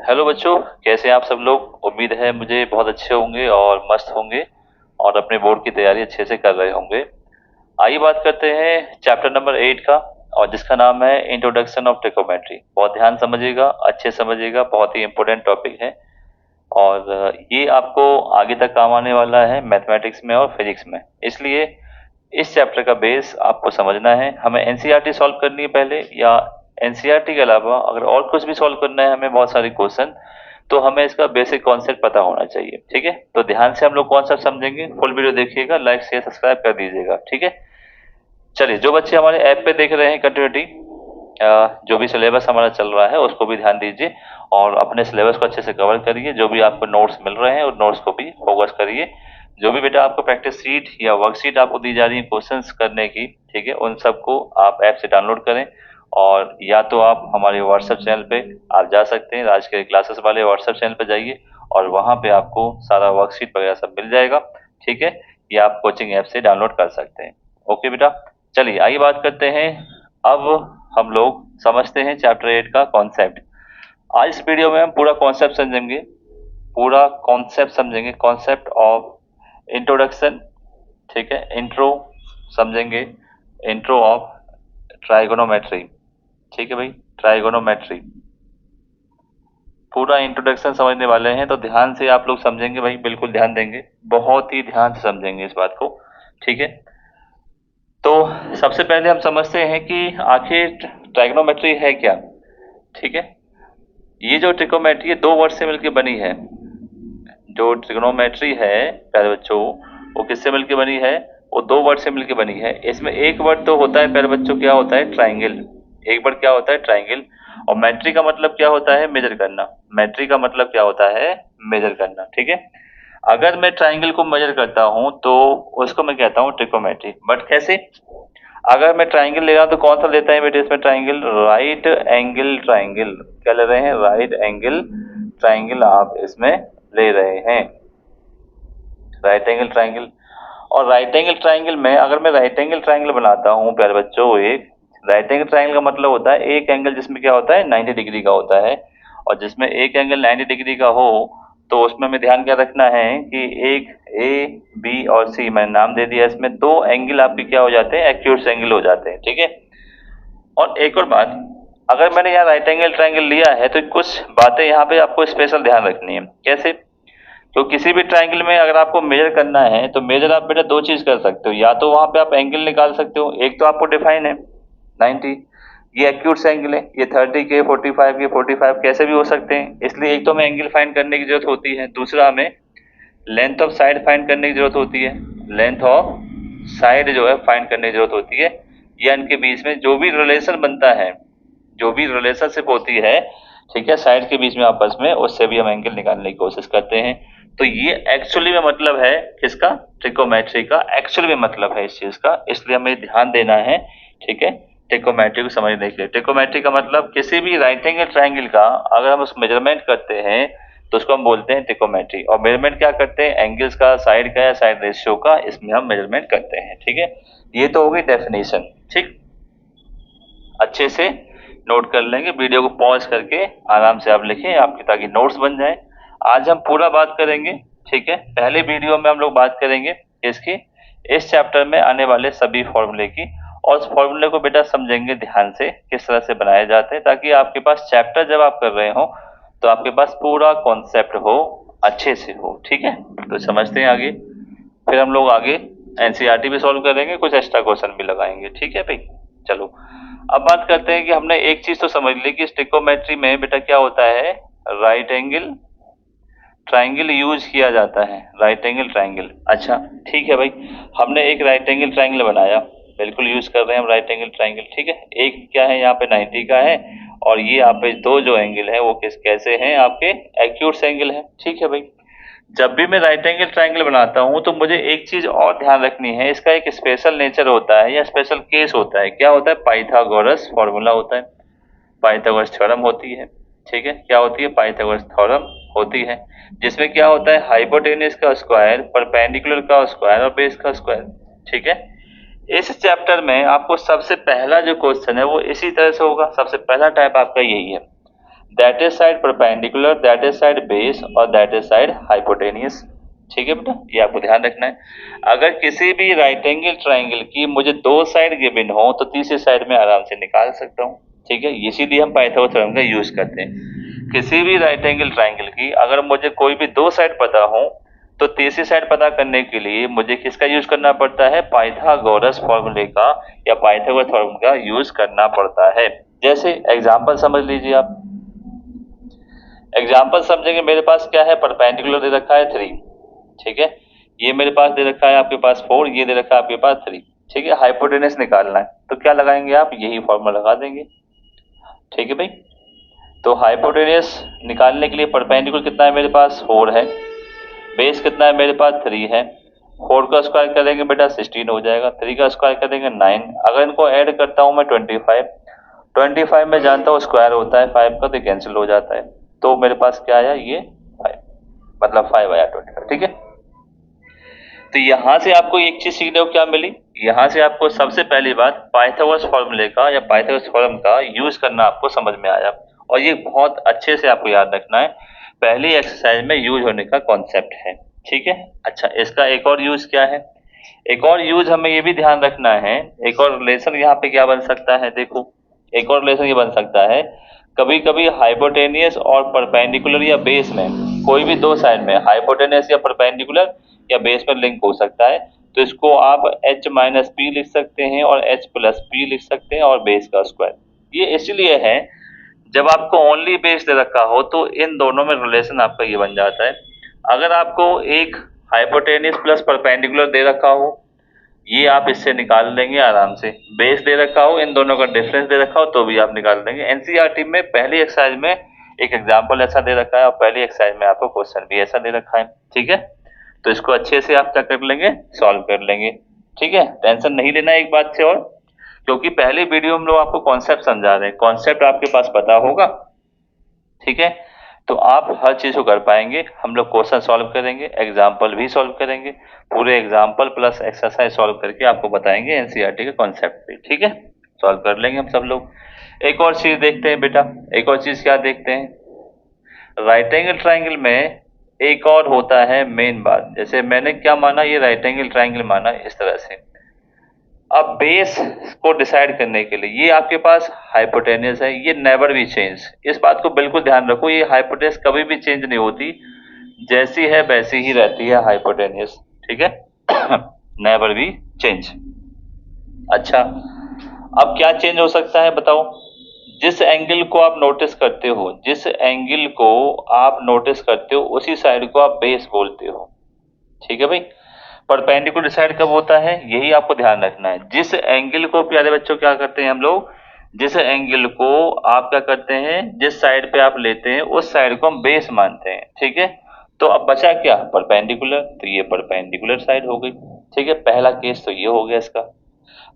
Hello बच्चों, कैसे हैं आप सब लोग। उम्मीद है मुझे बहुत अच्छे होंगे और मस्त होंगे और अपने बोर्ड की तैयारी अच्छे से कर रहे होंगे। आइए बात करते हैं चैप्टर नंबर 8 का, और जिसका नाम है इंट्रोडक्शन ऑफ ट्रिकोमेट्री। बहुत ध्यान समझिएगा, अच्छे समझिएगा, बहुत ही इंपॉर्टेंट टॉपिक है और ये आपको आगे तक काम आने वाला है मैथमेटिक्स में और फिजिक्स में। इसलिए इस चैप्टर का बेस आपको समझना है। हमें एनसीईआरटी सॉल्व करनी है पहले, या एनसीईआरटी के अलावा अगर और कुछ भी सॉल्व करना है हमें बहुत सारे क्वेश्चन, तो हमें इसका बेसिक कॉन्सेप्ट पता होना चाहिए। ठीक है, तो ध्यान से हम लोग कॉन्सेप्ट समझेंगे। फुल वीडियो देखिएगा, लाइक शेयर सब्सक्राइब कर दीजिएगा। ठीक है, चलिए जो बच्चे हमारे ऐप पे देख रहे हैं कंटिन्यूटी, जो भी सिलेबस हमारा चल रहा है उसको भी ध्यान दीजिए और अपने सिलेबस को अच्छे से कवर करिए। जो भी आपको नोट्स मिल रहे हैं उन नोट्स को भी फोकस करिए। जो भी बेटा आपको प्रैक्टिस शीट या वर्कशीट आपको दी जा रही है क्वेश्चंस करने की, ठीक है, उन सबको आप ऐप से डाउनलोड करें। और या तो आप हमारे व्हाट्सएप चैनल पे आप जा सकते हैं, राज के क्लासेस वाले व्हाट्सएप चैनल पे जाइए और वहाँ पे आपको सारा वर्कशीट वगैरह सब मिल जाएगा। ठीक है, या आप कोचिंग ऐप से डाउनलोड कर सकते हैं। ओके बेटा, चलिए आइए बात करते हैं। अब हम लोग समझते हैं चैप्टर 8 का कॉन्सेप्ट। आज इस वीडियो में हम पूरा कॉन्सेप्ट समझेंगे, कॉन्सेप्ट ऑफ इंट्रोडक्शन। ठीक है, इंट्रो समझेंगे, इंट्रो ऑफ ट्राइगोनोमेट्री। ठीक है भाई, ट्राइगोनोमेट्री पूरा इंट्रोडक्शन समझने वाले हैं, तो ध्यान से आप लोग समझेंगे भाई, बिल्कुल ध्यान देंगे, बहुत ही ध्यान से समझेंगे इस बात को। ठीक है, तो सबसे पहले हम समझते हैं कि आखिर ट्राइगोनोमेट्री है क्या। ठीक है, ये जो ट्रिकोमेट्री है दो वर्ड से मिलकर बनी है। जो ट्रिग्नोमेट्री है प्यारे बच्चों, वो किससे मिलकर बनी है? वो दो वर्ड से मिलकर बनी है। इसमें एक वर्ड तो होता है प्यारे बच्चों, क्या होता है? ट्राइंगल। एक वर्ड क्या होता है? ट्राइंगल। और मेट्री का मतलब क्या होता है? मेजर करना। मेट्री का मतलब क्या होता है? मेजर करना। ठीक है, अगर मैं ट्राइंगल को मेजर करता हूं तो उसको मैं कहता हूं ट्रिकोमेट्री। बट कैसे? अगर मैं ट्राइंगल ले रहा हूं तो कौन सा लेता है बेटे इसमें? Triangle, right angle triangle. क्या ले रहे हैं? राइट एंगल ट्राइंगल आप इसमें ले रहे हैं, राइट एंगल ट्राइंगल। और राइट एंगल ट्राइंगल में अगर मैं राइट एंगल ट्राइंगल बनाता हूं प्यारे बच्चों, एक राइट एंगल ट्राइंगल का मतलब होता है एक एंगल जिसमें क्या होता है? 90 डिग्री का होता है। और जिसमें एक एंगल 90 डिग्री का हो तो उसमें हमें ध्यान क्या रखना है कि एक ए बी और सी मैंने नाम दे दिया, इसमें दो एंगल आपके क्या हो जाते हैं? एक्यूट एंगल हो जाते हैं। ठीक है, और एक और बात, अगर मैंने यहाँ राइट एंगल ट्राइंगल लिया है तो कुछ बातें यहाँ पे आपको स्पेशल ध्यान रखनी है। कैसे? तो किसी भी ट्राइंगल में अगर आपको मेजर करना है तो मेजर आप बेटा दो चीज कर सकते हो। या तो वहां पे आप एंगल निकाल सकते हो, एक तो आपको डिफाइन है 90, ये एक्यूट एंगल है, ये 30 के 45 के 45 कैसे भी हो सकते हैं। इसलिए एक तो हमें एंगल फाइंड करने की जरूरत होती है, दूसरा हमें लेंथ ऑफ साइड फाइंड करने की जरूरत होती है। लेंथ ऑफ साइड जो है फाइंड करने की जरूरत होती है, या इनके बीच में जो भी रिलेशन बनता है, जो भी रिलेशनशिप होती है, ठीक है, साइड के बीच में आपस में, उससे भी हम एंगल निकालने की कोशिश करते हैं। तो ये एक्चुअली में मतलब है किसका? ट्रिकोमेट्री का एक्चुअली में मतलब है इस चीज का, इसलिए हमें ध्यान देना है। ठीक है, ट्रिकोमेट्री को समझने के लिए, ट्रिकोमेट्री का मतलब किसी भी राइट एंगल ट्राइंगल का अगर हम उसको मेजरमेंट करते हैं तो उसको हम बोलते हैं ट्रिकोमेट्री। और मेजरमेंट क्या करते हैं? एंगल्स का, साइड का या साइड रेशियो का, इसमें हम मेजरमेंट करते हैं। ठीक है, ये तो हो गई डेफिनेशन। ठीक, अच्छे से नोट कर लेंगे, वीडियो को पॉज करके आराम से आप लिखें आपके, ताकि नोट्स बन जाए। आज हम पूरा बात करेंगे। ठीक है, पहले वीडियो में हम लोग बात करेंगे इसकी, इस चैप्टर में आने वाले सभी फॉर्मूले की, और उस फॉर्मूले को बेटा समझेंगे ध्यान से किस तरह से बनाए जाते हैं, ताकि आपके पास चैप्टर जब आप कर रहे हो तो आपके पास पूरा कॉन्सेप्ट हो, अच्छे से हो। ठीक है, तो समझते हैं आगे, फिर हम लोग आगे एनसीईआरटी भी सॉल्व करेंगे, कुछ एक्स्ट्रा क्वेश्चन भी लगाएंगे। ठीक है भाई, चलो अब बात करते हैं कि हमने एक चीज तो समझ ली कि ट्रिकोमेट्री में बेटा क्या होता है? राइट एंगल ट्राइंगल यूज किया जाता है, राइट एंगल ट्राइंगल। अच्छा ठीक है भाई, हमने एक राइट एंगल ट्राइंगल बनाया, बिल्कुल यूज कर रहे हैं हम राइट एंगल ट्राइंगल। ठीक है, एक क्या है यहाँ पे 90 का है, और ये यहाँ पे दो जो एंगल है वो किस कैसे हैं? आपके एक्यूट एंगल है। ठीक है भाई, जब भी मैं राइट एंगल ट्राइंगल बनाता हूं तो मुझे एक चीज और ध्यान रखनी है, इसका एक स्पेशल नेचर होता है या स्पेशल केस होता है। क्या होता है? पाइथागोरस फॉर्मूला होता है, पाइथागोरस थ्योरम होती है। ठीक है, क्या होती है? पाइथागोरस थ्योरम होती है, जिसमें क्या होता है? हाइपोटेन्यूज का स्क्वायर, परपेंडिकुलर का स्क्वायर और बेस का स्क्वायर। ठीक है, इस चैप्टर में आपको सबसे पहला जो क्वेश्चन है वो इसी तरह से होगा, सबसे पहला टाइप आपका यही है। That is side perpendicular, that is side base और दैट इज साइड हाइपोटेनियस। ठीक है बेटा, ये आपको ध्यान रखना है। अगर किसी भी राइट एंगल ट्राइंगल की मुझे दो साइड गिवन हो तो तीसरी साइड में आराम से निकाल सकता हूँ। ठीक है, इसीलिए हम पाइथागोरस थ्योरम का यूज करते हैं। किसी भी राइट एंगल ट्राइंगल की अगर मुझे कोई भी दो साइड पता हो तो तीसरी साइड पता करने के लिए मुझे किसका यूज करना पड़ता है, पाइथागोरस फॉर्मूले का या पाइथागोरस थ्योरम का यूज करना पड़ता है। जैसे एग्जांपल समझ लीजिए आप, एग्जांपल समझेंगे। मेरे पास क्या है, परपेंडिकुलर दे रखा है 3, ठीक है, ये मेरे पास दे रखा है आपके पास 4, ये दे रखा है आपके पास 3, ठीक है। हाइपोटेनस निकालना है तो क्या लगाएंगे आप, यही फॉर्मूला लगा देंगे। ठीक है भाई, तो हाइपोटेनस निकालने के लिए परपेंडिकुलर कितना है मेरे पास 4 है, बेस कितना है मेरे पास 3 है, 4 का स्क्वायर करेंगे बेटा 16 हो जाएगा, 3 का स्क्वायर करेंगे 9, अगर इनको ऐड करता हूं मैं 25 में जानता हूँ स्क्वायर होता है 5 का तो कैंसिल हो जाता है, तो मेरे पास क्या आया, ये 5, मतलब 5 आया 25। ठीक है, तो यहां से आपको एक चीज सीखने को क्या मिली, यहां से आपको सबसे पहली बात पाइथागोरस फॉर्मूले का या पाइथागोरस थ्योरम का यूज करना आपको समझ में आया, और ये बहुत अच्छे से आपको याद रखना है, पहली एक्सरसाइज में यूज होने का कॉन्सेप्ट है। ठीक है, अच्छा इसका एक और यूज क्या है, एक और यूज हमें ये भी ध्यान रखना है, एक और रिलेशन यहाँ पे क्या बन सकता है, देखो एक और रिलेशन ये बन सकता है, कभी कभी हाइपोटेनियस और परपेंडिकुलर या बेस में कोई भी दो साइड में हाइपोटेनियस या परपेंडिकुलर या बेस में लिंक हो सकता है, तो इसको आप h माइनस पी लिख सकते हैं और h प्लस पी लिख सकते हैं और बेस का स्क्वायर। ये इसलिए है जब आपको ओनली बेस दे रखा हो तो इन दोनों में रिलेशन आपका ये बन जाता है। अगर आपको एक हाइपोटेनियस प्लस परपेंडिकुलर दे रखा हो, ये आप इससे निकाल लेंगे आराम से, बेस दे रखा हो, इन दोनों का डिफरेंस दे रखा हो तो भी आप निकाल लेंगे। एनसीईआरटी में पहली एक्सरसाइज में एक एग्जांपल ऐसा दे रखा है और पहली एक्सरसाइज में आपको क्वेश्चन भी ऐसा दे रखा है। ठीक है, तो इसको अच्छे से आप क्या कर लेंगे, सॉल्व कर लेंगे। ठीक है, टेंशन नहीं लेना एक बात से, और क्योंकि पहले वीडियो में लोग आपको कॉन्सेप्ट समझा रहे हैं, कॉन्सेप्ट आपके पास पता होगा, ठीक है, तो आप हर चीज को कर पाएंगे। हम लोग क्वेश्चन सॉल्व करेंगे, एग्जाम्पल भी सॉल्व करेंगे, पूरे एग्जाम्पल प्लस एक्सरसाइज सॉल्व करके आपको बताएंगे एनसीईआरटी के कॉन्सेप्ट पे। ठीक है, सॉल्व कर लेंगे हम सब लोग। एक और चीज देखते हैं बेटा, एक और चीज क्या देखते हैं, राइट एंगल ट्राइंगल में एक और होता है मेन बात, जैसे मैंने क्या माना, ये राइट एंगल ट्राइंगल माना इस तरह से। अब बेस को डिसाइड करने के लिए ये आपके पास हाइपोटेनियस है, ये नेवर भी चेंज, इस बात को बिल्कुल ध्यान रखो, ये हाइपोटेनियस कभी भी चेंज नहीं होती, जैसी है वैसी ही रहती है हाइपोटेनियस। ठीक है नेवर भी चेंज। अच्छा, अब क्या चेंज हो सकता है बताओ, जिस एंगल को आप नोटिस करते हो, जिस एंगल को आप नोटिस करते हो उसी साइड को आप बेस बोलते हो। ठीक है भाई, परपेंडिकुलर डिसाइड कब होता है, यही आपको ध्यान रखना है। जिस एंगल को प्यारे बच्चों क्या करते हैं हम लोग, जिस एंगल को आप क्या करते हैं, जिस साइड पे आप लेते हैं उस साइड को हम बेस मानते हैं। ठीक है, तो अब बचा क्या, परपेंडिकुलर, तो ये परपेंडिकुलर साइड हो गई। ठीक है, पहला केस तो ये हो गया इसका।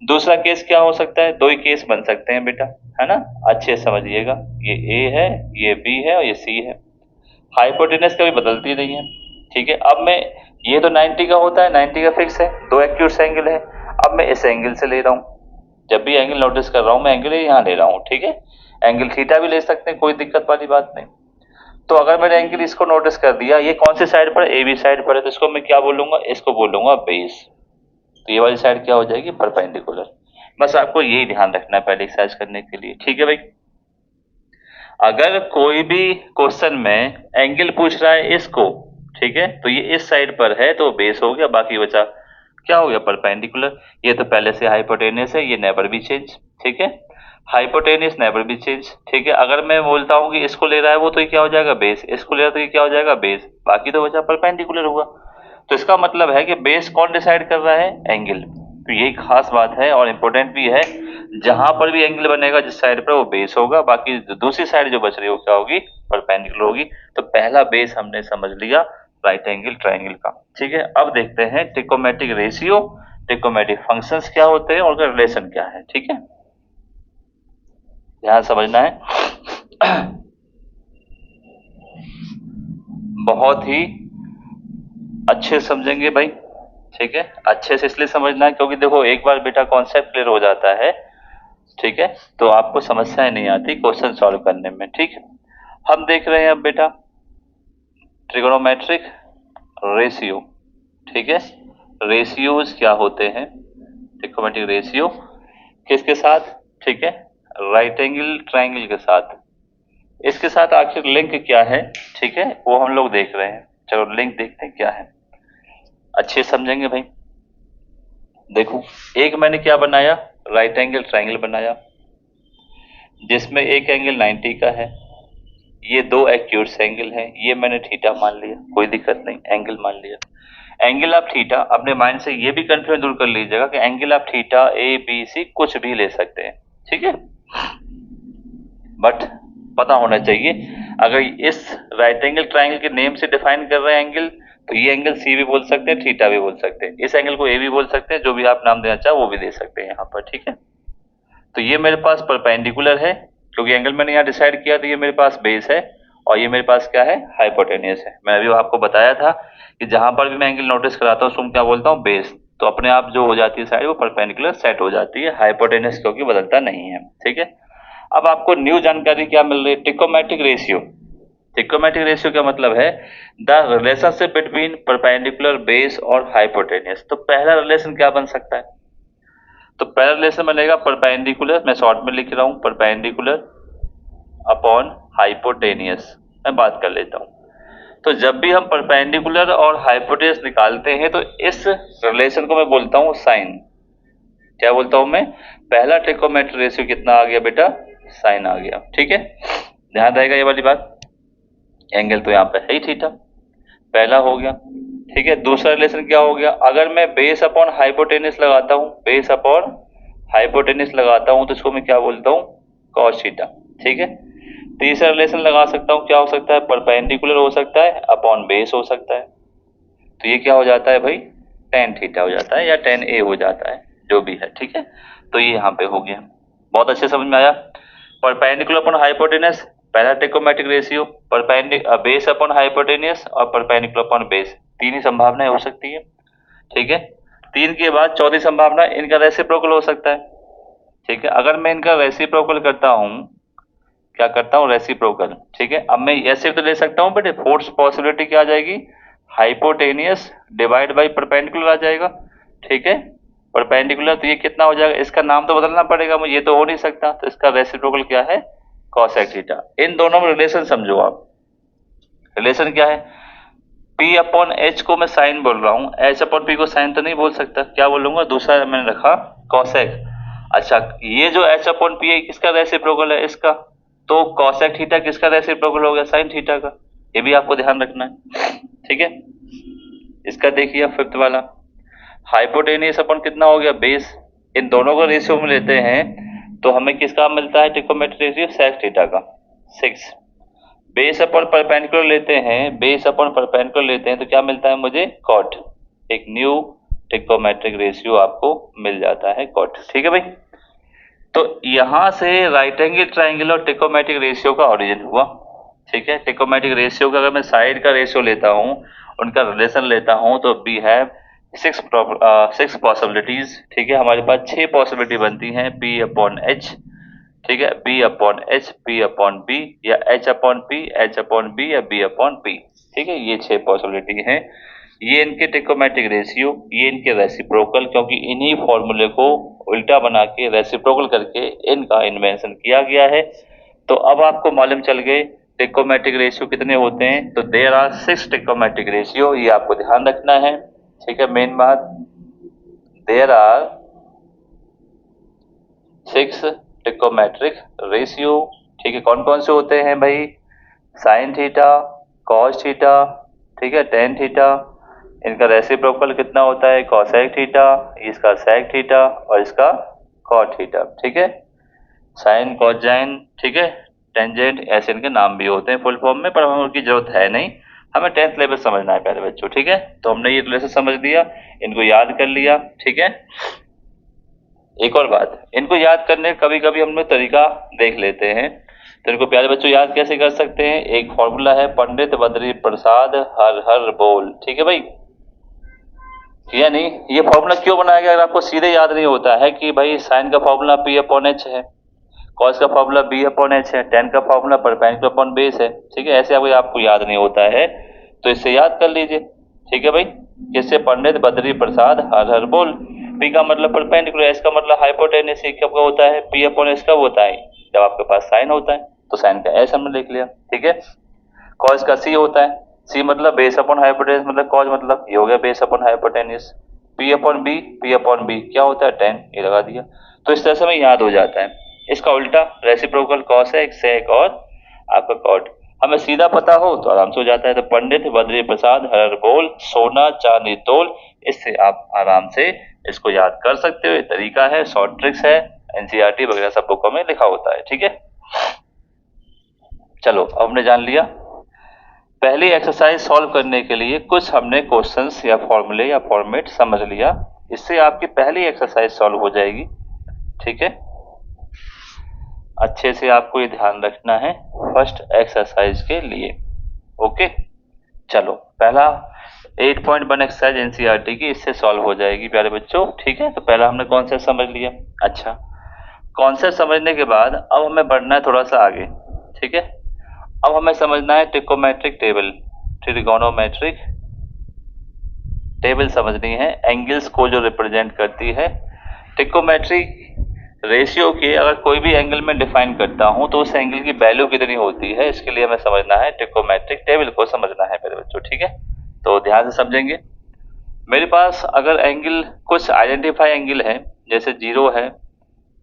दूसरा केस क्या हो सकता है, दो ही केस बन सकते हैं बेटा, है ना, अच्छे से समझिएगा, ये ए है, ये बी है और ये सी है। हाइपोटेनस कभी बदलती नहीं है। ठीक है, अब मैं ये तो 90 का होता है, 90 का फिक्स है, दो एक्यूट एंगल है, अब मैं इस एंगल से ले रहा हूँ, जब भी एंगल नोटिस कर रहा हूँ मैं एंगल यहाँ ले रहा हूँ। ठीक है, एंगल थीटा भी ले सकते हैं, कोई दिक्कत वाली बात नहीं। तो अगर मैंने एंगल इसको नोटिस कर दिया, ये कौन सी साइड पर, ए बी साइड पर है, तो इसको मैं क्या बोलूंगा, इसको बोलूंगा बेस, तो ये वाली साइड क्या हो जाएगी, परपेंडिकुलर। बस आपको यही ध्यान रखना है पहले एक्सरसाइज करने के लिए। ठीक है भाई, अगर कोई भी क्वेश्चन में एंगल पूछ रहा है इसको, ठीक है, तो ये इस साइड पर है तो बेस हो गया, बाकी बचा क्या हो गया, परपेंडिकुलर। ये तो पहले से हाइपोटेनियस है, ये नेवर भी चेंज। ठीक है, हाइपोटेनियस नेवर भी चेंज। ठीक है, अगर मैं बोलता हूँ कि इसको ले रहा है वो, तो ये क्या हो जाएगा, बेस, इसको ले रहा है तो ये क्या हो जाएगा, बेस, बाकी तो बचा परपेंडिकुलर हुआ। तो इसका मतलब है कि बेस कौन डिसाइड कर रहा है, एंगल। तो यही खास बात है और इम्पोर्टेंट भी है, जहां पर भी एंगल बनेगा जिस साइड पर, वो बेस होगा, बाकी दूसरी साइड जो बच रही है वो क्या होगी, परपेंडिकुलर होगी। तो पहला बेस हमने समझ लिया राइट एंगल ट्राइंगल का। ठीक है, अब देखते हैं ट्रिकोमेट्रिक रेशियो, ट्रिकोमेट्रिक फंक्शंस क्या होते हैं और उनका रिलेशन क्या है। ठीक है, ध्यान समझना है बहुत ही अच्छे से समझेंगे भाई। ठीक है, अच्छे से इसलिए समझना है क्योंकि देखो एक बार बेटा कॉन्सेप्ट क्लियर हो जाता है, ठीक है, तो आपको समस्याएं नहीं आती क्वेश्चन सॉल्व करने में। ठीक है, हम देख रहे हैं अब बेटा ट्रिगोनोमेट्रिक रेशियो, ठीक है। रेशियोज क्या होते हैं, ट्रिगोनोमेट्रिक रेशियो किसके साथ, ठीक है, राइट एंगल ट्राइंगल के साथ। इसके साथ आखिर लिंक क्या है, ठीक है, वो हम लोग देख रहे हैं। चलो लिंक देखते हैं क्या है, अच्छे समझेंगे भाई। देखो एक मैंने क्या बनाया, राइट एंगल ट्राइंगल बनाया जिसमें एक एंगल 90 का है, ये दो एक्यूट्स एंगल हैं, ये मैंने थीटा मान लिया, कोई दिक्कत नहीं, एंगल मान लिया। एंगल ऑफ थीटा अपने माइंड से ये भी कंफ्यूजन दूर कर लीजिएगा कि angle of theta A B C कुछ भी ले सकते हैं, ठीक है, बट पता होना चाहिए अगर इस राइट एंगल ट्राइंगल के नेम से डिफाइन कर रहे हैं एंगल, तो ये एंगल सी भी बोल सकते हैं, थीटा भी बोल सकते हैं, इस एंगल को ए भी बोल सकते हैं, जो भी आप नाम देना चाहो वो भी दे सकते हैं यहाँ पर, ठीक है। तो ये मेरे पास परपेंडिकुलर है क्योंकि एंगल मैंने यहाँ डिसाइड किया, तो ये मेरे पास बेस है और ये मेरे पास क्या है, हाइपोटेन्यूस है। मैं अभी आपको बताया था कि जहां पर भी मैं एंगल नोटिस कराता हूँ क्या बोलता हूँ, बेस, तो अपने आप जो हो जाती है साइड वो परपेंडिकुलर सेट हो जाती है, हाइपोटेन्यूस क्योंकि बदलता नहीं है, ठीक है। अब आपको न्यू जानकारी क्या मिल रही है, ट्रिगोनोमेट्रिक रेशियो। ट्रिगोनोमेट्रिक रेशियो का मतलब है the relationship between perpendicular base और हाइपोटेन्यूस। तो पहला रिलेशन क्या बन सकता है, तो पहला रिलेशन बनेगा परपेंडिकुलर, मैं शॉर्ट में लिख रहा हूं परपेंडिकुलर अपॉन हाइपोटेनियस। मैं बात कर लेता हूं, तो जब भी हम परपेंडिकुलर और हाइपोटेनियस निकालते हैं तो इस रिलेशन को मैं बोलता हूं साइन। क्या बोलता हूं मैं, पहला ट्रिगोनोमेट्रिक रेशियो कितना आ गया बेटा, साइन आ गया, ठीक है, ध्यान रहेगा ये वाली बात। एंगल तो यहाँ पे है ही थीटा, पहला हो गया, ठीक है। दूसरा रिलेशन क्या हो गया, अगर मैं बेस अपॉन हाइपोटेनियस लगाता हूं, बेस अपॉन हाइपोटेनियस लगाता हूं तो इसको मैं क्या बोलता हूं, कॉस थीटा, ठीक है। तीसरा रिलेशन लगा सकता हूं, क्या हो सकता है, परपेंडिकुलर हो सकता है अपॉन बेस हो सकता है, तो ये क्या हो जाता है भाई, टेन थीटा हो जाता है या टेन ए हो जाता है, जो भी है, ठीक है। तो ये यहाँ पे हो गया, बहुत अच्छे समझ में आया। परपेंडिकुलर अपॉन हाइपोटेनियस पहला trigonometric ratio, base upon hypotenuse और परपेंडिकुलर अपॉन बेस, तीन ही संभावनाएं हो सकती है, ठीक है। तीन के बाद चौथी संभावना इनका रेसिप्रोकल हो सकता है, ठीक है। अगर मैं इनका रेसिप्रोकल करता हूं, क्या करता हूं, रेसिप्रोकल, ठीक है। अब मैं ऐसे तो ले सकता हूं बट फोर्थ पॉसिबिलिटी क्या आ जाएगी, हाइपोटेनियस डिवाइड बाई परपेंडिकुलर आ जाएगा, ठीक है। परपेंडिकुलर तो ये कितना हो जाएगा, इसका नाम तो बदलना पड़ेगा मुझे, ये तो हो नहीं सकता, तो इसका रेसिप्रोकल क्या है, कॉसेक थीटा। इन दोनों में रिलेशन समझो आप, रिलेशन क्या है, P अपॉन एच को मैं साइन बोल रहा हूं, H अपॉन P को साइन तो नहीं बोल सकता, क्या बोलूंगा, दूसरा मैंने रखा कॉसेक। अच्छा ये जो H अपॉन P है किसका रेसिप्रोकल है, इसका, तो कॉसेक थीटा किसका रेसिप्रोकल हो गया, साइन थीटा का, ये भी आपको ध्यान रखना है, ठीक है। इसका देखिए फिफ्थ वाला, हाइपोटेनियस अपॉन कितना हो गया, बेस, इन दोनों को रेशियो में लेते हैं तो हमें किसका मिलता है, ट्रिगोनोमेट्रिक रेशियो सेक थीटा का 6। बेस अपॉन परपेंडिकुलर लेते हैं, बेस अपॉन परपेंडिकुलर लेते हैं तो क्या मिलता है मुझे, कॉट, एक न्यू ट्रिगोनोमेट्रिक रेशियो आपको मिल जाता है कॉट, ठीक है भाई। तो यहां से राइट एंगल ट्राइंगल और ट्रिगोनोमेट्रिक रेशियो का ओरिजिन हुआ, ठीक है। ट्रिगोनोमेट्रिक रेशियो का अगर मैं साइड का रेशियो लेता हूं, उनका रिलेशन लेता हूं, तो वी हैव सिक्स पॉसिबिलिटीज, ठीक है। हमारे पास 6 पॉसिबिलिटी बनती हैं, पी अपॉन एच, ठीक है, B upon H, P upon B, या H upon P, H upon B, या बी अपॉन पी, ठीक है। ये 6 पॉसिबिलिटी हैं, ये इनके ट्रिगोनोमेट्रिक रेशियो, ये इनके रेसिप्रोकल, क्योंकि इन्हीं फॉर्मूले को उल्टा बना के रेसिप्रोकल करके इनका इन्वेंशन किया गया है। तो अब आपको मालूम चल गए ट्रिगोनोमेट्रिक रेशियो कितने होते हैं, तो देयर आर 6 ट्रिगोनोमेट्रिक रेशियो, ये आपको ध्यान रखना है, ठीक है। मेन बात, देयर आर 6 ट्रिगोनोमेट्रिक रेशियो, ठीक है। कौन कौन से होते हैं भाई, साइन थीटा, कॉस थीटा, ठीक है, टेन थीटा, इनका रेसिप्रोकल कितना होता है, कॉसेक थीटा, इसका सेक थीटा और इसका कॉट थीटा, ठीक है। साइन कॉसाइन, ठीक है, टेंजेंट, ऐसे इनके नाम भी होते हैं फुल फॉर्म में, पर हमें उनकी जरूरत है नहीं, हमें 10th लेवल समझना है पहले बच्चों, ठीक है। तो हमने ये रिलेशन समझ लिया, इनको याद कर लिया, ठीक है। एक और बात, इनको याद करने कभी कभी हम लोग तरीका देख लेते हैं, तो इनको प्यारे बच्चों याद कैसे कर सकते हैं, एक फॉर्मूला है, पंडित बद्री प्रसाद हर हर बोल, ठीक है भाई। या नहीं, ये फॉर्मूला क्यों बनाया गया, अगर आपको सीधे याद नहीं होता है कि भाई साइन का फॉर्मूला पी अपॉन एच है, कॉस का फॉर्मूला बी अपॉन एच है, टेन का फॉर्मूला परपेंडिकुलर अपॉन बेस है, ठीक है। ऐसे आपको याद नहीं होता है तो इससे याद कर लीजिए, ठीक है भाई। किससे? पंडित बद्री प्रसाद हर हर बोल। पी का मतलब परपेंडिकुलर, एस का मतलब हाइपोटेन्यूस, कब का होता है? पी अपॉन एस कब होता है? जब आपके पास साइन होता है, तो साइन का एस हमने लिख लिया, ठीक है। कॉस का सी होता है, सी मतलब बेस अपॉन हाइपोटेन्यूस, मतलब कॉस मतलब ये हो गया base upon hypotenuse. P upon B, P upon B क्या होता है? टेन, ये लगा दिया। तो इस तरह से हमें याद हो जाता है। इसका उल्टा रेसिप्रोकल कॉस है, एक सेक और आपका कॉट। हमें सीधा पता हो तो आराम से हो जाता है। तो पंडित बद्री प्रसाद हर हर बोल, सोना चांदी तोल, इससे आप आराम से इसको याद कर सकते हो। ये तरीका है, शॉर्ट ट्रिक्स है, एनसीईआरटी वगैरह सब बुकों में लिखा होता है, ठीक है। चलो अब हमने जान लिया। पहली एक्सरसाइज सॉल्व करने के लिए कुछ हमने क्वेश्चंस या फॉर्मूले या फॉर्मेट समझ लिया, इससे आपकी पहली एक्सरसाइज सॉल्व हो जाएगी, ठीक है। अच्छे से आपको ये ध्यान रखना है फर्स्ट एक्सरसाइज के लिए, ओके। चलो पहला 8.1 एक्सरसाइज एनसीईआरटी की, इससे सॉल्व हो जाएगी प्यारे बच्चों, ठीक है। तो पहला हमने कॉन्सेप्ट समझ लिया। अच्छा, कॉन्सेप्ट समझने के बाद अब हमें बढ़ना है थोड़ा सा आगे, ठीक है। अब हमें समझना है ट्रिकोमेट्रिक टेबल, ट्रिगोनोमेट्रिक टेबल समझनी है, एंगल्स को जो रिप्रेजेंट करती है। ट्रिकोमेट्रिक रेशियो के अगर कोई भी एंगल में डिफाइन करता हूं तो उस एंगल की वैल्यू कितनी होती है, इसके लिए हमें समझना है ट्रिकोमेट्रिक टेबल को समझना है मेरे बच्चों, ठीक है। तो ध्यान से समझेंगे। मेरे पास अगर एंगल कुछ आइडेंटिफाई एंगल है, जैसे 0 है,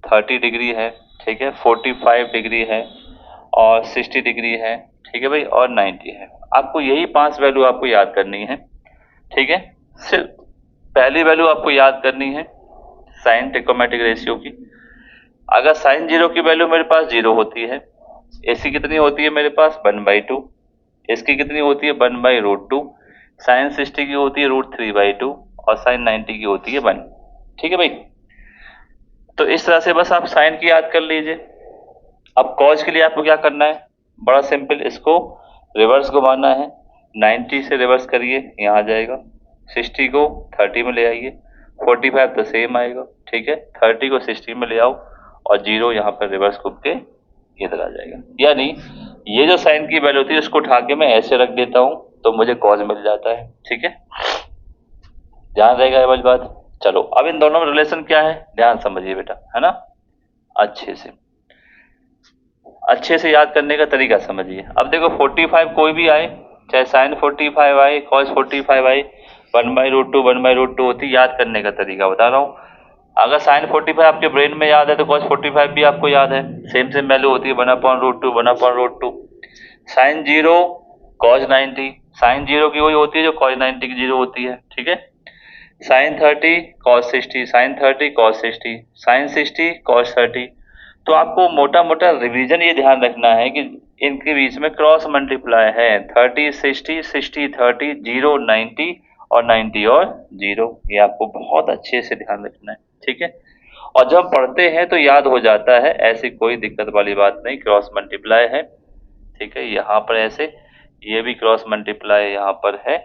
30 डिग्री है, ठीक है, 45 डिग्री है और 60 डिग्री है, ठीक है भाई, और 90 है। आपको यही 5 वैल्यू आपको याद करनी है, ठीक है। सिर्फ पहली वैल्यू आपको याद करनी है साइन ट्रिकोमेट्रिक रेशियो की। अगर साइन 0 की वैल्यू मेरे पास 0 होती है, इसकी कितनी होती है मेरे पास? 1/2। इसकी कितनी होती है? 1/√2। साइन 60 की होती है √3/2 और साइन 90 की होती है 1, ठीक है भाई। तो इस तरह से बस आप साइन की याद कर लीजिए। अब कॉज के लिए आपको क्या करना है? बड़ा सिंपल, इसको रिवर्स घुमाना है। 90 से रिवर्स करिए, यहाँ आ जाएगा। 60 को 30 में ले आइए, 45 तो सेम आएगा, ठीक है। 30 को 60 में ले आओ और 0 यहाँ पर रिवर्स घूम के इधर आ जाएगा। यानी ये जो साइन की वैल्यू थी उसको उठा के मैं ऐसे रख देता हूँ तो मुझे कॉज मिल जाता है, ठीक है। ध्यान रहेगा ये वाली बात। चलो अब इन दोनों में रिलेशन क्या है, ध्यान समझिए बेटा, है ना। अच्छे से याद करने का तरीका समझिए। अब देखो 45 कोई भी आए, चाहे साइन 45 आए, कॉस 45 आए, 1/√2 1/√2 होती, याद करने का तरीका बता रहा हूँ। अगर साइन 45 आपके ब्रेन में याद है तो कॉस 45 भी आपको याद है, सेम सेम वैल्यू होती है 1/√2 1/√2। साइन 0 कॉस 90, साइन 0 की वही होती है जो कॉस 90 की 0 होती है, ठीक है। Sine 30 cos 60, sine 30 cos 60, sine 60 cos 30। तो आपको मोटा मोटा रिवीजन ये ध्यान रखना है कि इनके बीच में क्रॉस मल्टीप्लाई है, 30 60 60 30 0 90 और 90 और 0, ये आपको बहुत अच्छे से ध्यान रखना है, ठीक है। और जब पढ़ते हैं तो याद हो जाता है, ऐसी कोई दिक्कत वाली बात नहीं। क्रॉस मल्टीप्लाई है, ठीक है, यहाँ पर ऐसे, ये भी क्रॉस मल्टीप्लाई यहाँ पर है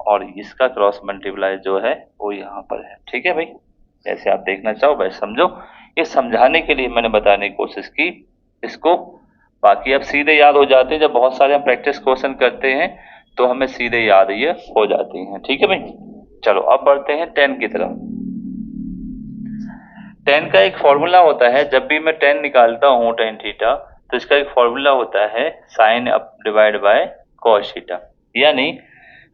और इसका क्रॉस मल्टीप्लाई जो है वो यहाँ पर है, ठीक है भाई। जैसे आप देखना चाहो वैसे समझो, ये समझाने के लिए मैंने बताने की कोशिश की इसको। बाकी अब सीधे याद हो जाते हैं, जब बहुत सारे हम प्रैक्टिस क्वेश्चन करते हैं तो हमें सीधे याद ये हो जाती हैं, ठीक है भाई। चलो अब बढ़ते हैं 10 की तरफ। 10 का एक फॉर्मूला होता है, जब भी मैं 10 निकालता हूँ tan थीटा, तो इसका एक फॉर्मूला होता है sine up divide by cos theta, यानी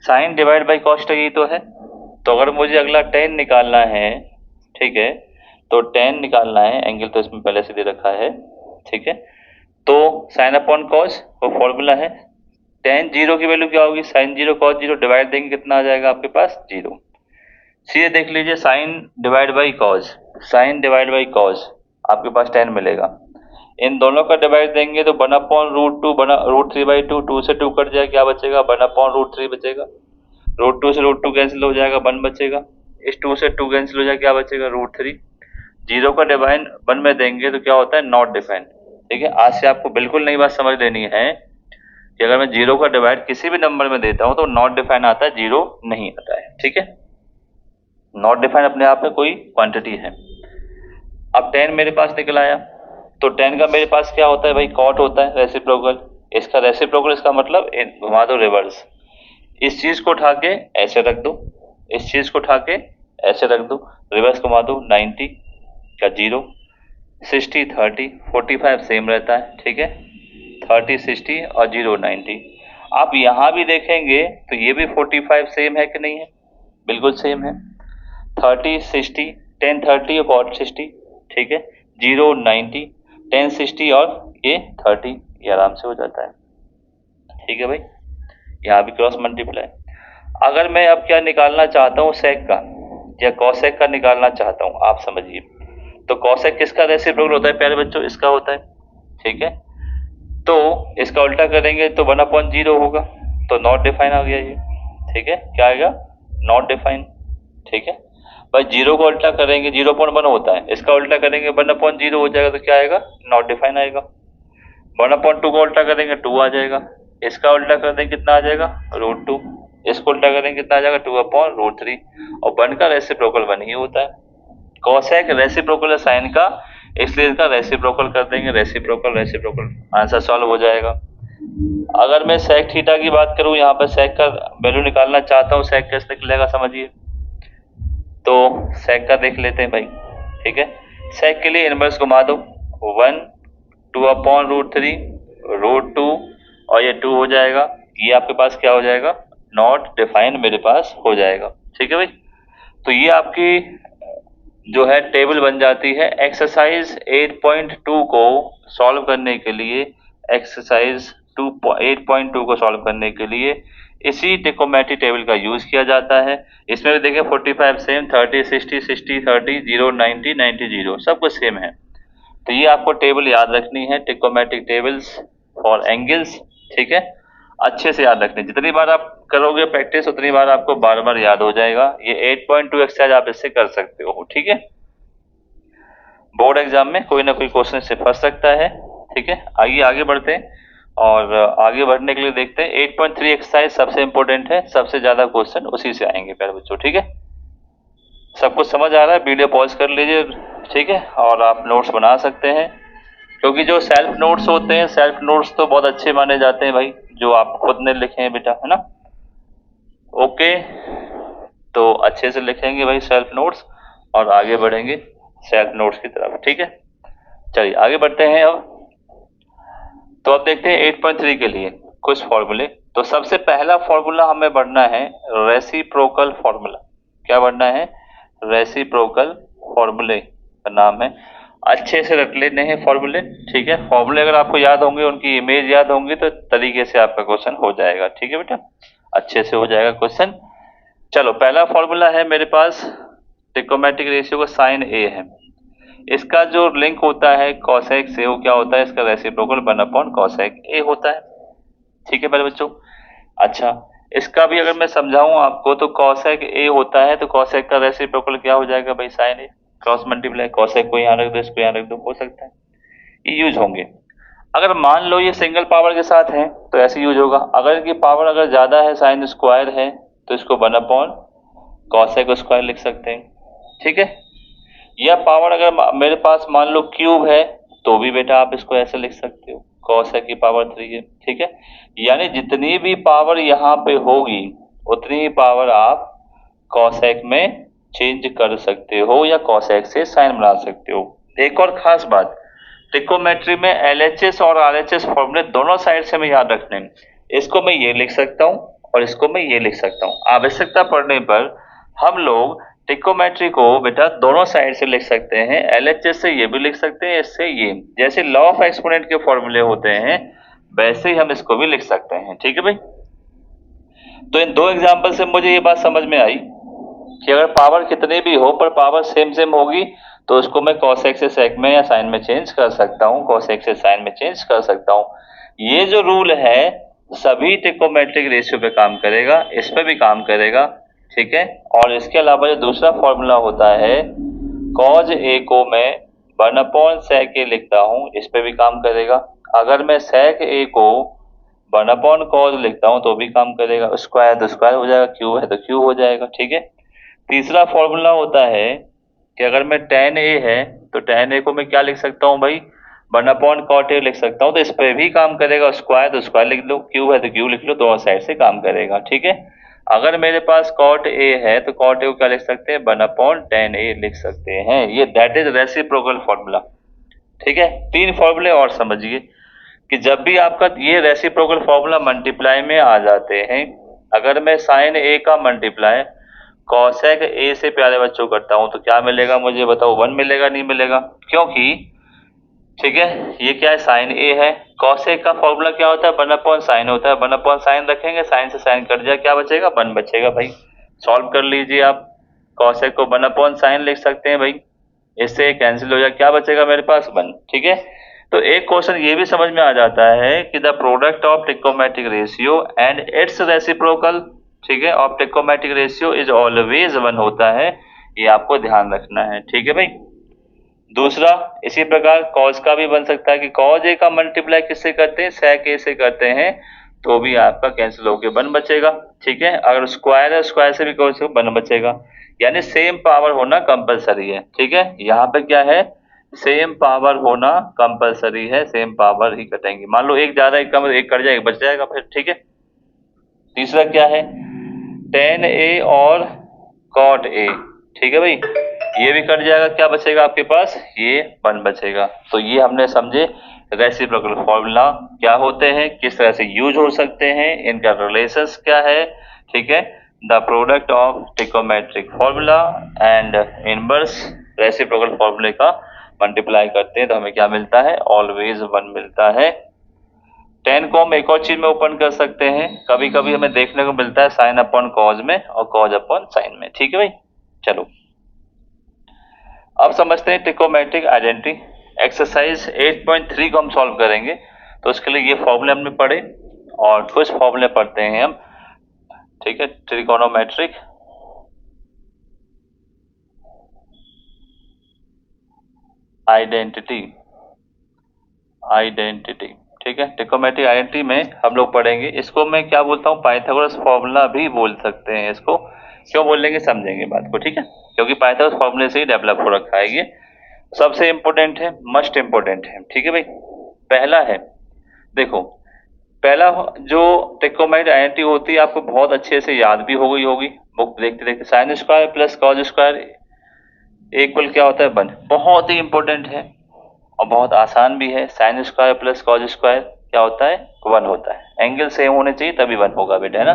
sine divide by cos theta, यही तो है। तो अगर मुझे अगला 10 निकालना है, ठीक है, तो 10 निकालना है, एंगल तो इसमें पहले से दे रखा है, ठीक है। तो साइन अपॉन कॉस वो फॉर्मूला है। tan 0 की वैल्यू क्या होगी? साइन 0 कॉस 0 डिवाइड देंगे, कितना आ जाएगा आपके पास? 0। सीधे देख लीजिए, sine divide by cos, sine divide by cos आपके पास 10 मिलेगा। इन दोनों का डिवाइड देंगे तो 1/√2 बना √3/2, 2 से 2 कट जाएगा, क्या बचेगा? 1/√3 बचेगा। √2 से √2 कैंसिल हो जाएगा, 1 बचेगा। इस 2 से 2 कैंसिल हो जाएगा, क्या बचेगा? √3। 0 का डिवाइड 1 में देंगे तो क्या होता है? नॉट डिफाइन, ठीक है। आज से आपको बिल्कुल नई बात समझ लेनी है कि अगर मैं 0 का डिवाइड किसी भी नंबर में देता हूं तो नॉट डिफाइन आता है, 0 नहीं आता है, ठीक है। नॉट डिफाइन अपने आप में कोई क्वांटिटी है। अब 10 मेरे पास निकल आया। तो tan का मेरे पास क्या होता है भाई, cot होता है रेसिप्रोकल। इसका रेसिप्रोकल, इसका मतलब घुमा दो रिवर्स। इस चीज को उठा के ऐसे रख दो, इस चीज को उठा के ऐसे रख दो, रिवर्स घुमा दो, 90 का 0, 60 30 45 सेम रहता है, ठीक है, 30 60 और 0 90। आप यहाँ भी देखेंगे तो ये भी 45 सेम है कि नहीं है, बिल्कुल सेम है। 30 60 10 30 और cot 60, ठीक है, 0 90 10 60 और ये 30, ये आराम से हो जाता है, ठीक है भाई। यहाँ भी क्रॉस मल्टीप्लाई। अगर मैं अब क्या निकालना चाहता हूँ, सेक का या कॉसेक का निकालना चाहता हूँ, आप समझिए। तो कॉसेक किसका रेसिप्रोकल होता है प्यारे बच्चों, इसका होता है, ठीक है। तो इसका उल्टा करेंगे तो 1/0 होगा, तो नॉट डिफाइन आ गया ये, ठीक है। क्या आएगा, नॉट डिफाइन, ठीक है भाई। 0 को उल्टा करेंगे 0.1 होता है, इसका उल्टा करेंगे 1/0 हो जाएगा, तो क्या आएगा, नॉट डिफाइन आएगा। 1/2 को उल्टा करेंगे 2 आ जाएगा, इसका उल्टा कर देंगे कितना आ जाएगा, √2, इसको उल्टा करेंगे कितना आ जाएगा, 2/√3। और 1 का रेसिप्रोकल 1 ही होता है। कॉसेक रेसिप्रोकल है साइन का, इसलिए इसका रेसिप्रोकल कर देंगे, रेसिप्रोकल रेसिप्रोकल, आंसर सॉल्व हो जाएगा। अगर मैं सेक थीटा की बात करूं, यहाँ पर सेक का वैल्यू निकालना चाहता हूँ, सेक कैसे निकलेगा समझिए। तो सेक का देख लेते हैं भाई, ठीक है। सेक के लिए इनवर्स घुमा दो, 1 2/√3 √2 और ये 2 हो जाएगा, ये आपके पास क्या हो जाएगा, नॉट डिफाइंड मेरे पास हो जाएगा, ठीक है भाई। तो ये आपकी जो है टेबल बन जाती है। एक्सरसाइज 8.2 को सॉल्व करने के लिए, एक्सरसाइज 8.2 को सॉल्व करने के लिए इसी टिकोमेट्री टेबल का यूज किया जाता है। इसमें भी देखें 45 सेम, 30 60 60 30 0 90 90 0 सब कुछ सेम है। तो ये आपको टेबल याद रखनी है, टिकोमेट्रिक टेबल्स फॉर एंगल्स, ठीक है। अच्छे से याद रखनी, जितनी बार आप करोगे प्रैक्टिस उतनी बार आपको बार बार याद हो जाएगा। ये 8.2 एक्सरसाइज आप इससे कर सकते हो, ठीक है। बोर्ड एग्जाम में कोई ना कोई क्वेश्चन से फंस सकता है, ठीक है। आइए आगे बढ़ते हैं, और आगे बढ़ने के लिए देखते हैं 8.3 एक्सरसाइज सबसे इंपॉर्टेंट है, सबसे ज्यादा क्वेश्चन उसी से आएंगे प्यारे बच्चों, ठीक है। सब कुछ समझ आ रहा है, वीडियो पॉज कर लीजिए, ठीक है, और आप नोट्स बना सकते हैं, क्योंकि जो सेल्फ नोट्स होते हैं, सेल्फ नोट्स तो बहुत अच्छे माने जाते हैं भाई, जो आप खुद ने लिखे हैं बेटा, है ना। ओके, तो अच्छे से लिखेंगे भाई सेल्फ नोट्स, और आगे बढ़ेंगे सेल्फ नोट्स की तरफ, ठीक है। चलिए आगे बढ़ते हैं अब। तो अब देखते हैं 8.3 के लिए कुछ फॉर्मूले। तो सबसे पहला फॉर्मूला हमें बढ़ना है रेसिप्रोकल फॉर्मूला। क्या बढ़ना है, रेसिप्रोकल फॉर्मूले का नाम है। अच्छे से रट लेने हैं फॉर्मूले, ठीक है। फॉर्मूले अगर आपको याद होंगे, उनकी इमेज याद होंगी, तो तरीके से आपका क्वेश्चन हो जाएगा, ठीक है बेटा, अच्छे से हो जाएगा क्वेश्चन। चलो पहला फॉर्मूला है मेरे पास, ट्रिकोमेट्रिक रेशियो का साइन ए है, इसका जो लिंक होता है कॉसेक से, वो क्या होता है, इसका रेसिप्रोकल 1/cosec ए होता है, ठीक है मेरे बच्चों। अच्छा, इसका भी अगर मैं समझाऊं आपको, तो cosec ए होता है, तो cosec का रेसिप्रोकल क्या हो जाएगा भाई, sin ए, क्रॉस मल्टीप्लाई, cosec को यहाँ रख दो, इसको यहाँ रख दो, हो सकता है ये यूज होंगे। अगर मान लो ये सिंगल पावर के साथ है तो ऐसे यूज होगा। अगर इनकी पावर अगर ज्यादा है, साइन स्क्वायर है, तो इसको 1/cosec स्क्वायर लिख सकते हैं, ठीक है। या पावर अगर मेरे पास मान लो क्यूब है, तो भी बेटा आप इसको ऐसे लिख सकते हो, cosec की पावर 3 है, ठीक है। यानी जितनी भी पावर यहाँ पे होगी उतनी ही पावर आप cosec में चेंज कर सकते हो, या cosec से साइन बना सकते हो। एक और खास बात, ट्रिकोमेट्री में LHS और RHS फॉर्मूले दोनों साइड से हमें याद रखने हैं। इसको मैं ये लिख सकता हूँ और इसको मैं ये लिख सकता हूँ। आवश्यकता पड़ने पर हम लोग ट्रिकोमेट्री को बेटा दोनों साइड से लिख सकते हैं, LHS से ये भी लिख सकते हैं, इससे ये, जैसे लॉ ऑफ एक्सपोनेंट के फॉर्मूले होते हैं वैसे ही हम इसको भी लिख सकते हैं, ठीक है भाई। तो इन दो एग्जाम्पल से मुझे ये बात समझ में आई कि अगर पावर कितनी भी हो पर पावर सेम सेम होगी, तो उसको मैं cosec से sec में या sin में चेंज कर सकता हूँ, cosec से sin में चेंज कर सकता हूँ। ये जो रूल है सभी ट्रिकोमेट्रिक रेशियो पे काम करेगा, इस पे भी काम करेगा, ठीक है। और इसके अलावा जो दूसरा फॉर्मूला होता है cos a को मैं 1/sec a लिखता हूँ, इस पे भी काम करेगा। अगर मैं sec a को 1/cos लिखता हूँ तो भी काम करेगा, स्क्वायर तो स्क्वायर हो जाएगा, क्यूब है तो क्यूब हो जाएगा, ठीक है। तीसरा फॉर्मूला होता है कि अगर मैं tan a है तो tan a को मैं क्या लिख सकता हूँ भाई, वन अपॉन कॉट ए लिख सकता हूँ, तो इस पे भी काम करेगा। स्क्वायर तो स्क्वायर लिख लो, क्यूब है तो क्यूब लिख लो, दोनों साइड से काम करेगा। ठीक है, अगर मेरे पास कॉट ए है तो कॉट ए को क्या लिख सकते हैं, वन अपॉन टेन ए लिख सकते हैं। ये दैट इज रेसिप्रोकल फॉर्मूला। ठीक है, तीन फॉर्मूले और समझिए कि जब भी आपका ये रेसिप्रोकल फॉर्मूला मल्टीप्लाई में आ जाते हैं, अगर मैं साइन ए का मल्टीप्लाई कॉसेक ए से प्यारे बच्चों करता हूं तो क्या मिलेगा मुझे बताओ, वन मिलेगा नहीं मिलेगा, क्योंकि ठीक है ये क्या है, साइन ए है। कॉसेक का फॉर्मूला क्या होता है, वन अपॉन साइन होता है, वन अपॉन साइन रखेंगे, साइन से साइन कट जाए, क्या बचेगा, वन बचेगा भाई। सॉल्व कर लीजिए आप, कॉसेक को वन अपॉन साइन लिख सकते हैं भाई, इससे कैंसिल हो जाए, क्या बचेगा मेरे पास, वन। ठीक है, तो एक क्वेश्चन ये भी समझ में आ जाता है कि the product of trigonometric ratio and its reciprocal, ठीक है, of trigonometric ratio is always one होता है, ये आपको ध्यान रखना है। ठीक है भाई, दूसरा इसी प्रकार कॉज का भी बन सकता है कि कॉज ए का मल्टीप्लाई किससे करते हैं, सेक ए से करते हैं, तो भी आपका कैंसिल होकर वन बचेगा। ठीक है, अगर स्क्वायर है स्क्वायर से भी कॉज वन बचेगा, यानी सेम पावर होना कंपलसरी है। ठीक है, यहाँ पे क्या है, सेम पावर होना कंपलसरी है, सेम पावर ही कटेंगे। मान लो एक ज्यादा एक कम, एक कट जाएगा बच जाएगा फिर। ठीक है, तीसरा क्या है, टेन ए और कॉट ए। ठीक है भाई, ये भी कट जाएगा, क्या बचेगा आपके पास, ये वन बचेगा। तो ये हमने समझे रेसिप्रोकल फॉर्मूला क्या होते हैं, किस तरह से यूज हो सकते हैं, इनका रिलेशंस क्या है। ठीक है, the product of trigonometric formula and inverse reciprocal फॉर्मूले का मल्टीप्लाई करते हैं तो हमें क्या मिलता है, ऑलवेज वन मिलता है। टेन को हम एक और चीज में ओपन कर सकते हैं, कभी कभी हमें देखने को मिलता है साइन अपॉन कॉज में और कॉज अपॉन साइन में। ठीक है भाई, चलो अब समझते हैं ट्रिकोमेट्रिक आइडेंटिटी। एक्सरसाइज 8.3 को हम सॉल्व करेंगे, तो उसके लिए ये फॉर्मूले हमने पढ़े और कुछ फॉर्मूले पढ़ते हैं हम। ठीक है, ट्रिकोनोमेट्रिक आइडेंटिटी, ठीक है, ट्रिकोमेट्रिक आइडेंटिटी में हम लोग पढ़ेंगे, इसको मैं क्या बोलता हूँ, पाइथागोरस फॉर्मूला भी बोल सकते हैं इसको। क्यों बोलेंगे समझेंगे बात को। ठीक है, क्योंकि पाइथागोरस फॉर्मूले से ही डेवलप हो रखा है, ये सबसे इंपॉर्टेंट है, मस्ट इंपॉर्टेंट है। ठीक है भाई, पहला है, देखो पहला जो ट्रिकोमेट्रिक आइडेंटिटी होती है आपको बहुत अच्छे से याद भी हो गई होगी बुक देखते देखते, sine square plus cos square equal क्या होता है, वन। बहुत ही इंपॉर्टेंट है और बहुत आसान भी है, sine square plus cos square क्या होता है, वन होता है। एंगल सेम होने चाहिए तभी वन होगा बेटा, है ना,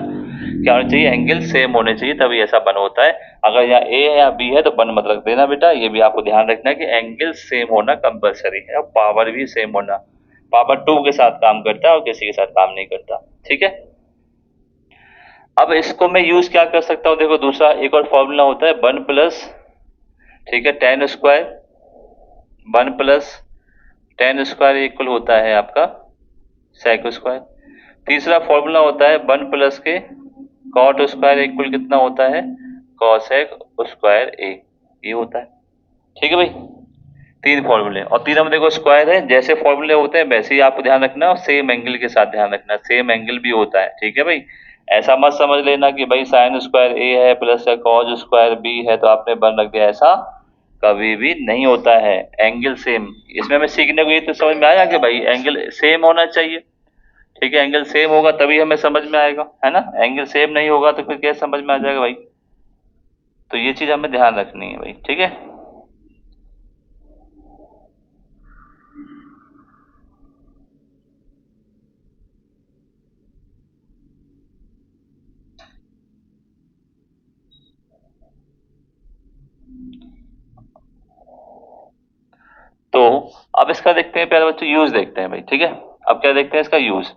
क्या होना चाहिए, एंगल सेम होने चाहिए तभी ऐसा वन होता है। अगर यहाँ ए है या बी है तो वन मत रख देना बेटा, ये भी आपको ध्यान रखना है कि एंगल सेम होना कंपलसरी है और पावर भी सेम होना। पावर टू के साथ काम करता है और किसी के साथ काम नहीं करता। ठीक है, अब इसको मैं यूज क्या कर सकता हूँ, देखो दूसरा एक और फॉर्मूला होता है वन प्लस, ठीक है, ten square, one plus ten square equal होता है आपका सेक स्क्वायर। तीसरा फॉर्मूला होता है वन प्लस के कॉट स्क्वायर इक्वल कितना होता है, कॉसेक स्क्वायर ए, ये होता है। ठीक है भाई, तीन फॉर्मूले और तीनों में देखो स्क्वायर है, जैसे फॉर्मूले होते हैं वैसे ही आपको ध्यान रखना और सेम एंगल के साथ ध्यान रखना, सेम एंगल भी होता है। ठीक है भाई, ऐसा मत समझ लेना कि भाई साइन स्क्वायर ए है प्लस कॉज स्क्वायर बी है तो आपने वन रख दिया, ऐसा कभी भी नहीं होता है। एंगल सेम, इसमें हमें सीखने को ये तो समझ में आया कि भाई एंगल सेम होना चाहिए। ठीक है, एंगल सेम होगा तभी हमें समझ में आएगा, है ना, एंगल सेम नहीं होगा तो फिर कैसे समझ में आ जाएगा भाई, तो ये चीज हमें ध्यान रखनी है भाई। ठीक है, तो अब इसका देखते हैं पहले बच्चों, यूज देखते हैं भाई। ठीक है, अब क्या देखते हैं इसका यूज,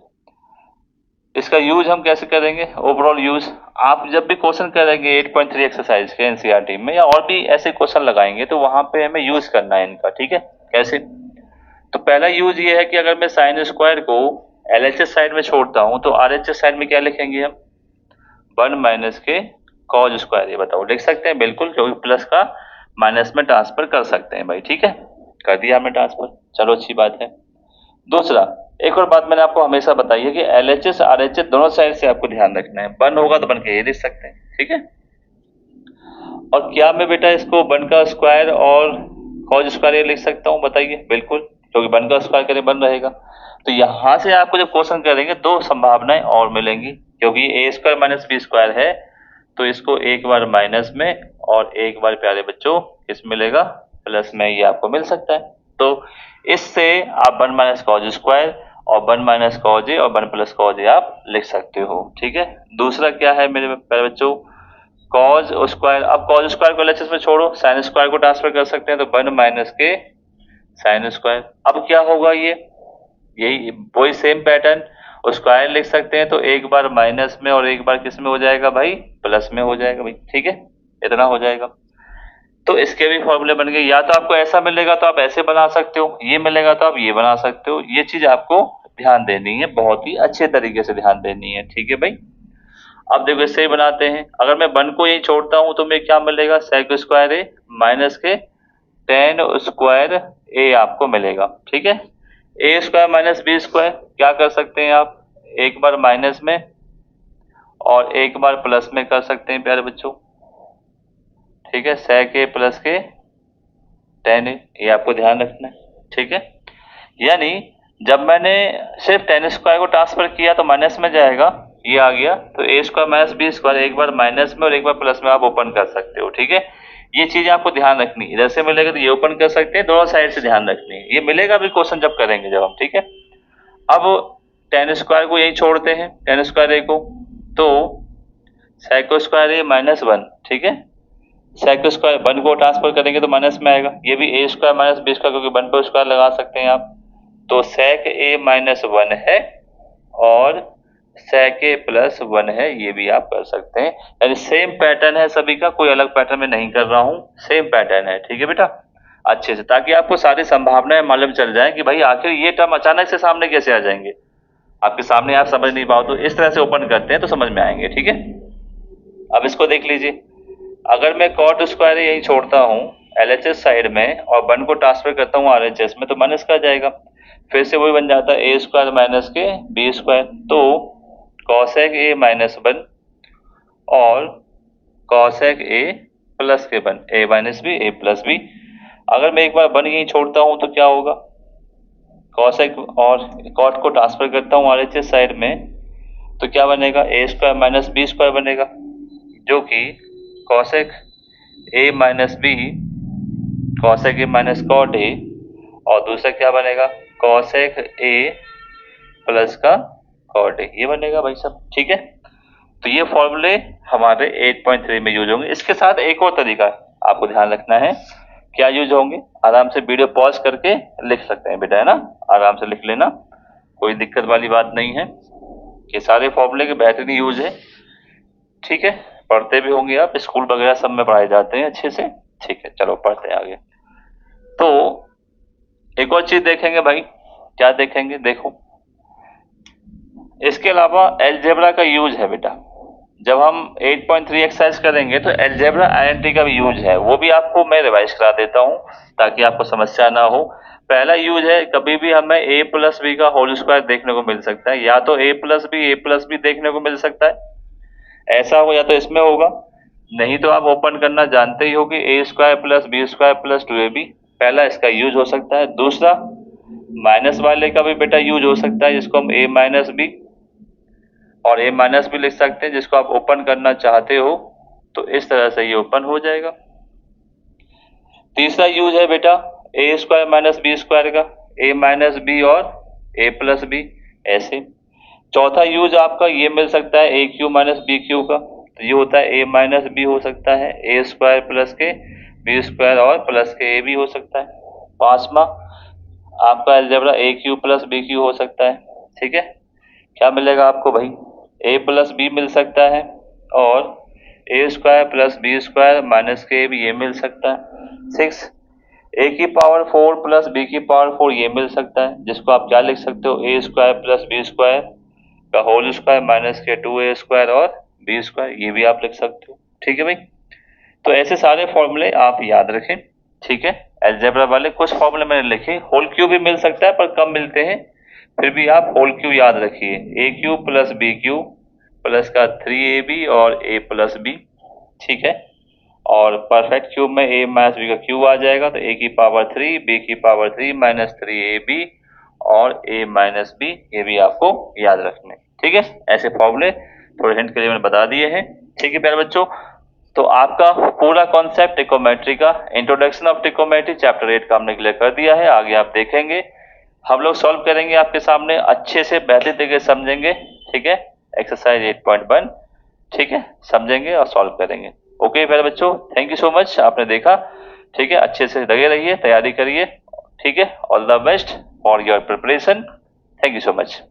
इसका यूज हम कैसे करेंगे, ओवरऑल यूज। आप जब भी क्वेश्चन करेंगे 8.3 एक्सरसाइज के एनसीईआरटी में या और भी ऐसे क्वेश्चन लगाएंगे तो वहां पे हमें यूज करना है इनका। ठीक है, कैसे, तो पहला यूज ये है कि अगर मैं साइन स्क्वायर को एलएचएस साइड में छोड़ता हूं तो आरएचएस साइड में क्या लिखेंगे हम, वन माइनस के कॉज स्क्वायर, ये बताओ लिख सकते हैं बिल्कुल, क्योंकि प्लस का माइनस में ट्रांसफर कर सकते हैं भाई। ठीक है, कर दिया हमने ट्रांसफर, चलो अच्छी बात है। दूसरा एक और बात मैंने आपको हमेशा बताई है कि एलएचएस आरएचएस दोनों साइड से आपको ध्यान रखना है, वन होगा तो वन के ये लिख सकते हैं। ठीक है, और क्या मैं बेटा इसको वन का स्क्वायर और कॉज स्क्वायर ये लिख सकता हूँ, बताइए बिल्कुल, क्योंकि 1 का स्क्वायर करें 1 रहेगा। तो यहाँ से आपको जब क्वेश्चन करेंगे 2 संभावनाएं और मिलेंगी, क्योंकि ए स्क्वायर माइनस बी स्क्वायर है तो इसको एक बार माइनस में और एक बार प्यारे बच्चों किस मिलेगा, प्लस में, ये आपको मिल सकता है। तो इससे आप 1 माइनस कॉज स्क्वायर और 1 माइनस कॉज ए और 1 प्लस कॉज ए आप लिख सकते हो। ठीक है। दूसरा क्या है मेरे प्यारे बच्चों, कॉज स्क्वायर। अब कॉज स्क्वायर को एलएचएस में छोड़ो, साइन स्क्वायर को ट्रांसफर कर सकते हैं, तो 1 माइनस के साइन स्क्वायर। अब क्या होगा, ये यही वही सेम पैटर्न, स्क्वायर लिख सकते हैं तो एक बार माइनस में और एक बार किस में हो जाएगा भाई, प्लस में हो जाएगा भाई। ठीक है, इतना हो जाएगा। तो इसके भी फॉर्मूले बन गए, या तो आपको ऐसा मिलेगा तो आप ऐसे बना सकते हो, ये मिलेगा तो आप ये बना सकते हो। ये चीज आपको ध्यान देनी है, बहुत ही अच्छे तरीके से ध्यान देनी है। ठीक है भाई। अब देखो इससे ही बनाते हैं। अगर मैं 1 को यही छोड़ता हूं तो मैं क्या मिलेगा, सेक स्क्वायर ए माइनस के टेन स्क्वायर ए आपको मिलेगा। ठीक है। ए स्क्वायर माइनस बी स्क्वायर क्या कर सकते हैं आप, एक बार माइनस में और एक बार प्लस में कर सकते हैं प्यारे बच्चों। ठीक है, सेक ए प्लस के टेन ए, ये आपको ध्यान रखना है। ठीक है, यानी जब मैंने सिर्फ टेन स्क्वायर को ट्रांसफर किया तो माइनस में जाएगा, ये आ गया, तो ए स्क्वायर माइनस बी स्क्वायर एक बार माइनस में और एक बार प्लस में आप ओपन कर सकते हो। ठीक है, ये चीज आपको ध्यान रखनी है। इधर से मिलेगा तो ये ओपन कर सकते हैं, दोनों साइड से ध्यान रखनी है। ये मिलेगा भी क्वेश्चन जब करेंगे जब हम। ठीक है, अब टेन स्क्वायर को यही छोड़ते हैं, टेन स्क्वायर ए को, तो सेक स्क्वायर ए माइनस 1। ठीक है, सेक स्क्वायर 1 को ट्रांसफर करेंगे तो माइनस में आएगा, ये भी ए स्क्वायर माइनस बी स्क्वायर, क्योंकि 1 पर स्क्वायर लगा सकते हैं आप, तो सेक ए माइनस 1 है और सेक ए प्लस 1 है, ये भी आप कर सकते हैं। यानी सेम पैटर्न है सभी का, कोई अलग पैटर्न में नहीं कर रहा हूं, सेम पैटर्न है। ठीक है बेटा, अच्छे से, ताकि आपको सारी संभावनाएं मालूम चल जाए कि भाई आखिर ये टर्म अचानक से सामने कैसे आ जाएंगे, आपके सामने आप समझ नहीं पाओ तो इस तरह से ओपन करते हैं तो समझ में आएंगे। ठीक है, अब इसको देख लीजिए। अगर मैं कॉट स्क्वायर यही छोड़ता हूँ एलएचएस साइड में और 1 को ट्रांसफर करता हूँ आरएचएस में, तो माइनस का जाएगा, फिर से वही बन जाता है ए स्क्वायर माइनस के बी स्क्वायर, तो कॉसेक ए माइनस 1 और कॉसेक ए प्लस के 1, ए माइनस बी ए प्लस बी। अगर मैं एक बार 1 यही छोड़ता हूँ तो क्या होगा, कॉसेक और कॉट को ट्रांसफर करता हूँ आरएचएस साइड में, तो क्या बनेगा, A square minus B square बनेगा, जो कि cosec A minus B, cosec A minus cot A, और दूसरा क्या बनेगा, कॉसेक ए प्लस का कॉट ए, ये बनेगा भाई सब। ठीक है, तो ये फॉर्मूले हमारे 8.3 में यूज होंगे। इसके साथ एक और तरीका आपको ध्यान रखना है, क्या यूज होंगे, आराम से वीडियो पॉज करके लिख सकते हैं बेटा, है ना, आराम से लिख लेना, कोई दिक्कत वाली बात नहीं है। ये सारे फॉर्मूले के बेहतरीन यूज है। ठीक है, पढ़ते भी होंगे आप, स्कूल वगैरह सब में पढ़ाए जाते हैं अच्छे से। ठीक है, चलो पढ़ते हैं आगे। तो एक और चीज देखेंगे भाई, क्या देखेंगे, देखो इसके अलावा अलजेब्रा का यूज है बेटा। जब हम 8.3 एक्सरसाइज करेंगे तो अलजेब्रा आइडेंटिटी का भी यूज है, वो भी आपको मैं रिवाइज करा देता हूँ ताकि आपको समस्या ना हो। पहला यूज है, कभी भी हमें a प्लस बी का होल स्क्वायर देखने को मिल सकता है, या तो a प्लस बी देखने को मिल सकता है, ऐसा हो, या तो इसमें होगा, नहीं तो आप ओपन करना जानते ही हो कि a square plus b square plus 2ab, पहला इसका यूज हो सकता है। दूसरा माइनस वाले का भी बेटा यूज हो सकता है, जिसको हम a माइनस बी और a माइनस बी लिख सकते हैं, जिसको आप ओपन करना चाहते हो तो इस तरह से ये ओपन हो जाएगा। तीसरा यूज है बेटा ए स्क्वायर माइनस बी स्क्वायर का, a माइनस बी और a प्लस बी, ऐसे। चौथा यूज आपका ये मिल सकता है ए क्यू माइनस बी क्यू का, तो ये होता है ए माइनस बी हो सकता है, ए स्क्वायर प्लस के बी स्क्वायर और प्लस के ए भी हो सकता है। पांचवा आपका अलजेब्रा ए क्यू प्लस बी क्यू हो सकता है। ठीक है, क्या मिलेगा आपको भाई, ए प्लस बी मिल सकता है और a square plus b square minus के भी ये मिल सकता है। 6 ए की पावर 4 प्लस बी की पावर 4 ये मिल सकता है, जिसको आप क्या लिख सकते हो, ए स्क्वायर प्लस बी स्क्वायर का होल स्क्वायर माइनस के 2a स्क्वायर और बी स्क्वायर, ये भी आप लिख सकते हो। ठीक है भाई, तो ऐसे सारे फॉर्मूले आप याद रखें। ठीक है, अलजेब्रा वाले कुछ फॉर्मूले मैंने लिखे, होल क्यूब भी मिल सकता है पर कम मिलते हैं, फिर भी आप होल क्यूब याद रखिए, a cube plus b cube plus का 3ab और a प्लस बी। ठीक है, और परफेक्ट क्यूब में a माइनस बी का क्यूब आ जाएगा, तो a की पावर 3 b की पावर 3 माइनस 3ab और a माइनस b, ये भी आपको याद रखने। ठीक है, ऐसे फॉर्मूले थोड़े हिंट के लिए मैंने बता दिए हैं। ठीक है प्यारे बच्चों, तो आपका पूरा कॉन्सेप्ट ट्रिकोमेट्री का, इंट्रोडक्शन ऑफ ट्रिकोमेट्री चैप्टर 8 का हमने क्लियर कर दिया है। आगे आप देखेंगे, हम लोग सॉल्व करेंगे आपके सामने, अच्छे से बेहतर तरीके से समझेंगे। ठीक है, एक्सरसाइज 8.1, ठीक है, समझेंगे और सॉल्व करेंगे। ओके प्यारे बच्चों, थैंक यू सो मच, आपने देखा। ठीक है, अच्छे से लगे रहिए, तैयारी करिए। ठीक है, all the best for your preparation. Thank you so much.